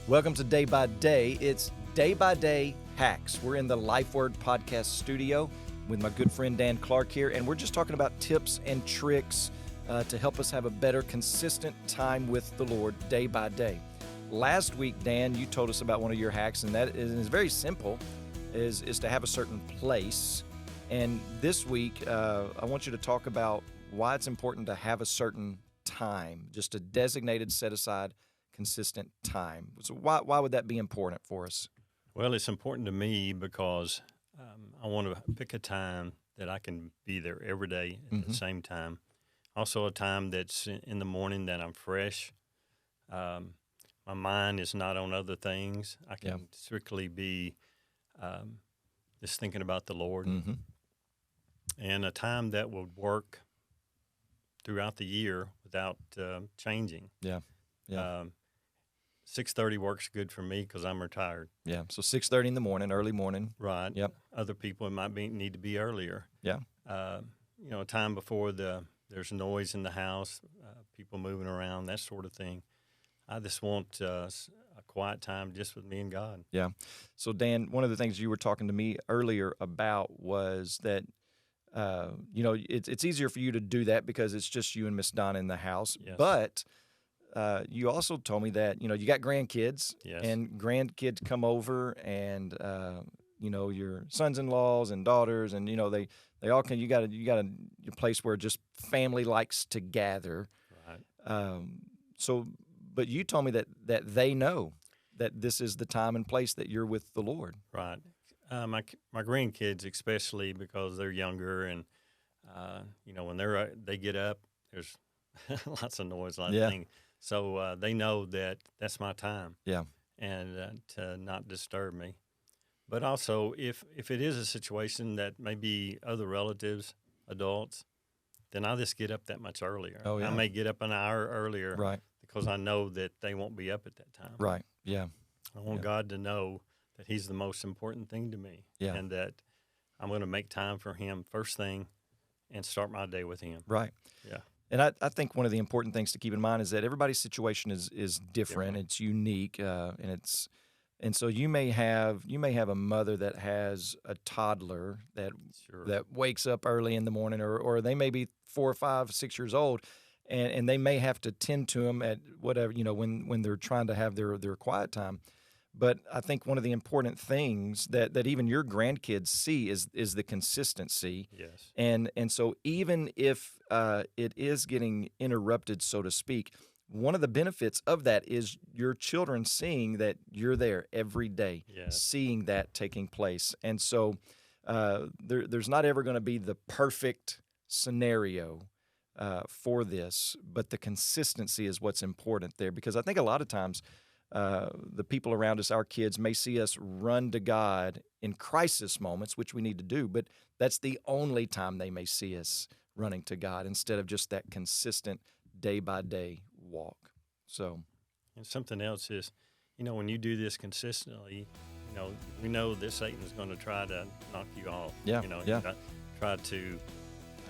Welcome to Day by Day. It's Day by Day Hacks. We're in the Life Word Podcast studio with my good friend Dan Clark here, and we're just talking about tips and tricks to help us have a better, consistent time with the Lord day by day. Last week, Dan, you told us about one of your hacks, and that is very simple, is to have a certain place. And this week, I want you to talk about why it's important to have a certain time, just a designated, set-aside, consistent time. So why would that be important for us? Well, it's important to me because I want to pick a time that I can be there every day at the same time. Also a time that's in the morning that I'm fresh. My mind is not on other things. I can strictly be just thinking about the Lord. And a time that would work throughout the year without changing. 6:30 works good for me because I'm retired. Yeah, so 6:30 in the morning, early morning. Right. Yep. Other people need to be earlier. Yeah. A time before there's noise in the house, people moving around, that sort of thing. I just want a quiet time just with me and God. Yeah. So, Dan, one of the things you were talking to me earlier about was that, it's easier for you to do that because it's just you and Miss Donna in the house. Yes. But you also told me that, you got grandkids. Yes. And grandkids come over and, your sons-in-laws and daughters and, they all can, you got a place where just family likes to gather. Right. But you told me that they know that this is the time and place that you're with the Lord. Right. My grandkids, especially because they're younger and, when they get up, there's lots of noise, lots of things. So they know that that's my time. Yeah. And to not disturb me. But also, if it is a situation that maybe other relatives, adults, then I'll just get up that much earlier. Oh, yeah. I may get up an hour earlier. Right. Because I know that they won't be up at that time. Right. Yeah. I want God to know that He's the most important thing to me. Yeah. And that I'm going to make time for Him first thing and start my day with Him. Right. Yeah. And I think one of the important things to keep in mind is that everybody's situation is different. It's unique, and so you may have a mother that has a toddler that wakes up early in the morning, or they may be 4 or 5, 6 years old, and they may have to tend to them at whatever when they're trying to have their quiet time. But I think one of the important things that even your grandkids see is the consistency. Yes. And so even if it is getting interrupted, so to speak, one of the benefits of that is your children seeing that you're there every day, seeing that taking place. And so there's not ever going to be the perfect scenario for this, but the consistency is what's important there. Because I think a lot of times the people around us, our kids, may see us run to God in crisis moments, which we need to do, but that's the only time they may see us running to God instead of just that consistent day-by-day walk. So, and something else is, when you do this consistently, we know that Satan's going to try to knock you off. Try to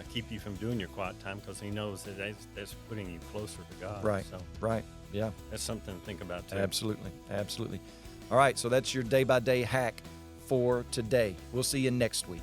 keep you from doing your quiet time because he knows that that's putting you closer to God. Right, so right, yeah. That's something to think about, too. Absolutely, absolutely. All right, so that's your day-by-day hack for today. We'll see you next week.